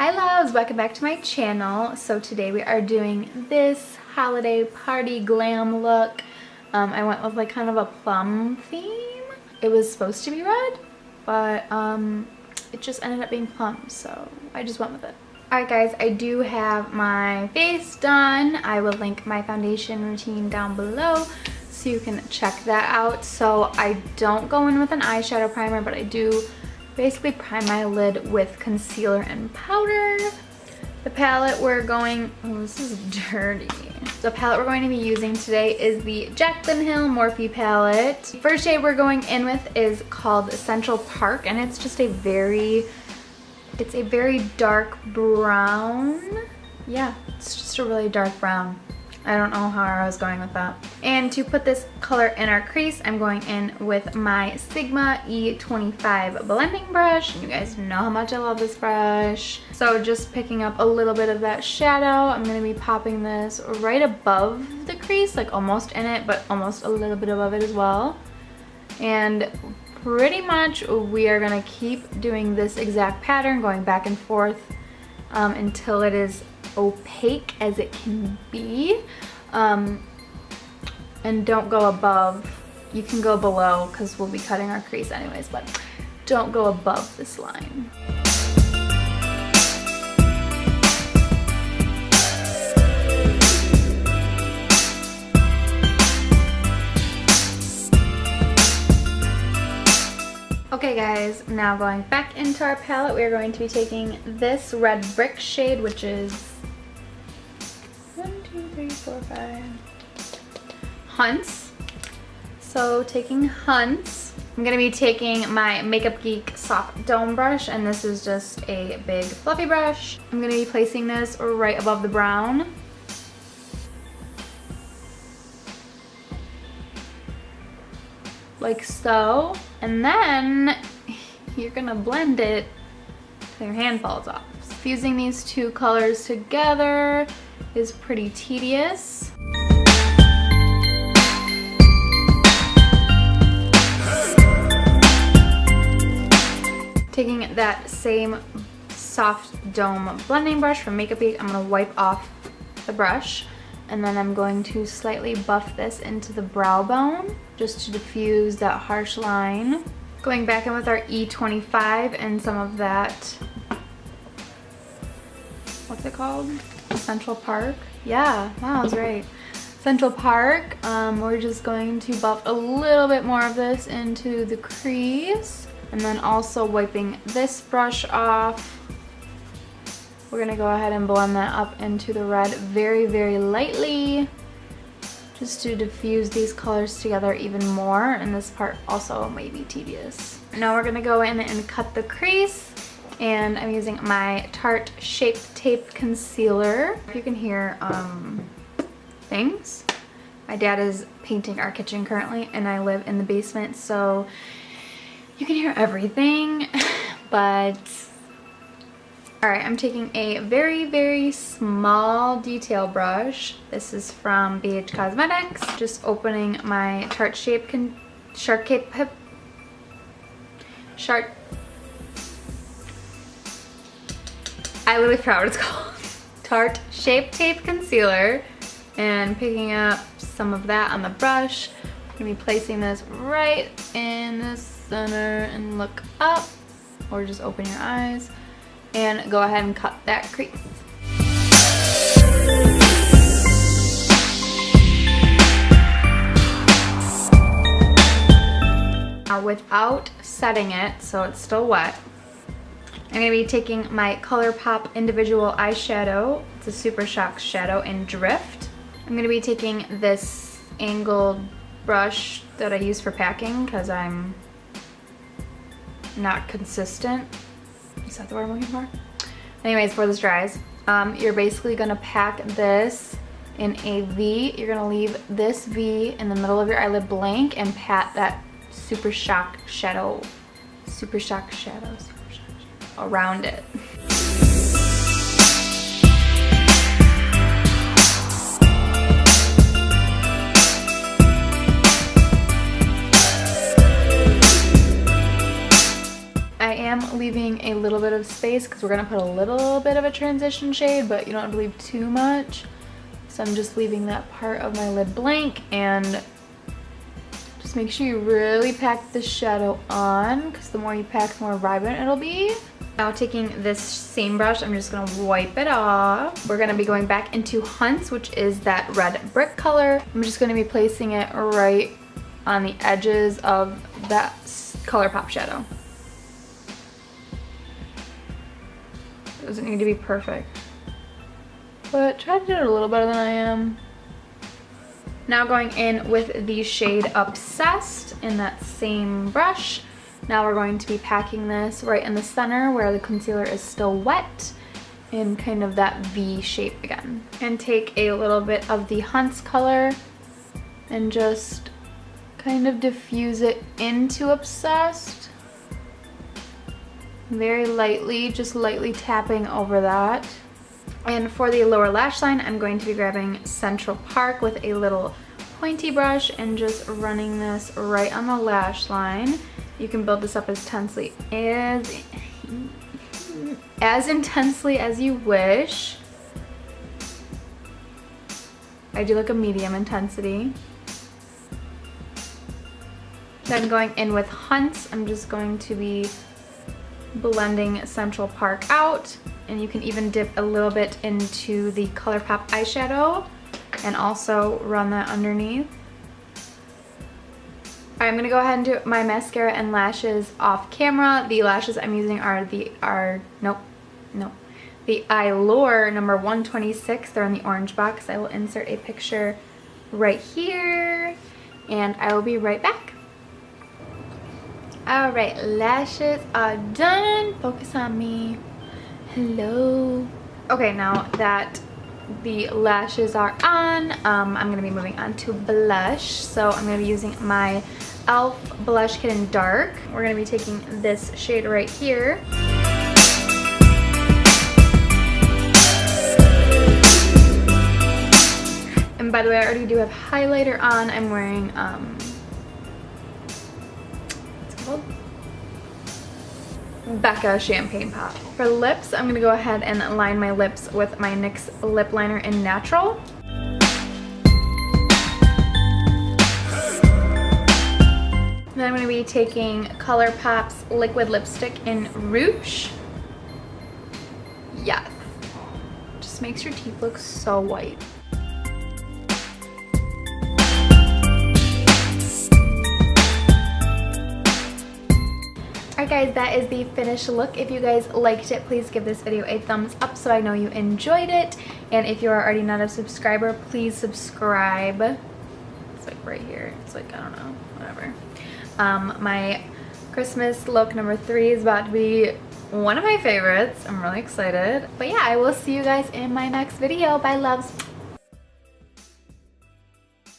Hi loves, welcome back to my channel. So today we are doing this holiday party glam look. I went with like kind of a plum theme. It was supposed to be red, but it just ended up being plum, so I just went with it. Alright guys, I do have my face done. I will link my foundation routine down below so you can check that out. So I don't go in with an eyeshadow primer, but I do basically prime my lid with concealer and powder. The palette we're going, oh this is dirty. The palette we're going to be using today is the Jaclyn Hill Morphe palette. The first shade we're going in with is called Central Park, and it's just a very dark brown. Yeah, it's just a really dark brown. I don't know how I was going with that. And to put this color in our crease, I'm going in with my Sigma E25 blending brush. You guys know how much I love this brush. So just picking up a little bit of that shadow, I'm gonna be popping this right above the crease, like almost in it, but almost a little bit above it as well. And pretty much we are gonna keep doing this exact pattern, going back and forth until it is opaque as it can be. And don't go above. You can go below because we'll be cutting our crease anyways, but don't go above this line. Okay guys, now going back into our palette, we are going to be taking this red brick shade, which is 5 Hunts. So taking Hunts, I'm gonna be taking my Makeup Geek soft dome brush, and this is just a big fluffy brush. I'm gonna be placing this right above the brown. Like so, and then you're gonna blend it till your hand falls off. Fusing these two colors together is pretty tedious. Taking that same soft dome blending brush from Makeup Geek, I'm gonna wipe off the brush, and then I'm going to slightly buff this into the brow bone just to diffuse that harsh line. Going back in with our E25 and some of that, what's it called? Central Park? Yeah, wow, I was right. Central Park. We're just going to buff a little bit more of this into the crease, and then also wiping this brush off. We're gonna go ahead and blend that up into the red very, very lightly, just to diffuse these colors together even more, and this part also may be tedious. Now we're gonna go in and cut the crease, and I'm using my Tarte Shape Tape Concealer. You can hear things. My dad is painting our kitchen currently, and I live in the basement, so you can hear everything, but alright, I'm taking a very, very small detail brush. This is from BH Cosmetics. Just opening my Tarte Shape I literally forgot what it's called. Tarte Shape Tape Concealer, and picking up some of that on the brush. I'm gonna be placing this right in the center and look up, or just open your eyes and go ahead and cut that crease. Now without setting it, so it's still wet, I'm going to be taking my ColourPop individual eyeshadow. It's a Super Shock shadow in Drift. I'm going to be taking this angled brush that I use for packing because I'm not consistent. Is that the word I'm looking for? Anyways, before this dries, you're basically going to pack this in a V. You're going to leave this V in the middle of your eyelid blank and pat that Super Shock shadow around it. I am leaving a little bit of of space because we're gonna put a little bit of a transition shade, but you don't have to leave too much. So I'm just leaving that part of my lid blank, and just make sure you really pack the shadow on because the more you pack, the more vibrant it'll be. Now taking this same brush, I'm just gonna wipe it off. We're gonna be going back into Hunts, which is that red brick color. I'm just gonna be placing it right on the edges of that ColourPop shadow. It doesn't need to be perfect, but try to do it a little better than I am. Now going in with the shade Obsessed in that same brush. Now we're going to be packing this right in the center where the concealer is still wet in kind of that V shape again. And take a little bit of the Hunts color and just kind of diffuse it into Obsessed. Very lightly, just lightly tapping over that. And for the lower lash line, I'm going to be grabbing Central Park with a little pointy brush and just running this right on the lash line. You can build this up as intensely as you wish. I do like a medium intensity. Then going in with Hunts, I'm just going to be blending Central Park out, and you can even dip a little bit into the ColourPop eyeshadow and also run that underneath. Alright, I'm gonna go ahead and do my mascara and lashes off camera. The lashes I'm using are the Allure number 126. They're in the orange box. I will insert a picture right here, and I will be right back. Alright, lashes are done. Focus on me. Hello. Okay, now that the lashes are on, I'm going to be moving on to blush. So I'm going to be using my e.l.f. Blush Kit in Dark. We're going to be taking this shade right here. And by the way, I already do have highlighter on. I'm wearing, what's it called? Becca Champagne Pop. For lips, I'm going to go ahead and line my lips with my NYX lip liner in Natural. Then I'm going to be taking ColourPop's liquid lipstick in Rouge. Yes. Just makes your teeth look so white. Alright guys, that is the finished look. If you guys liked it, please give this video a thumbs up so I know you enjoyed it. And if you are already not a subscriber, please subscribe. It's like right here. It's like, I don't know, whatever. My Christmas look number 3 is about to be one of my favorites. I'm really excited. But yeah, I will see you guys in my next video. Bye loves.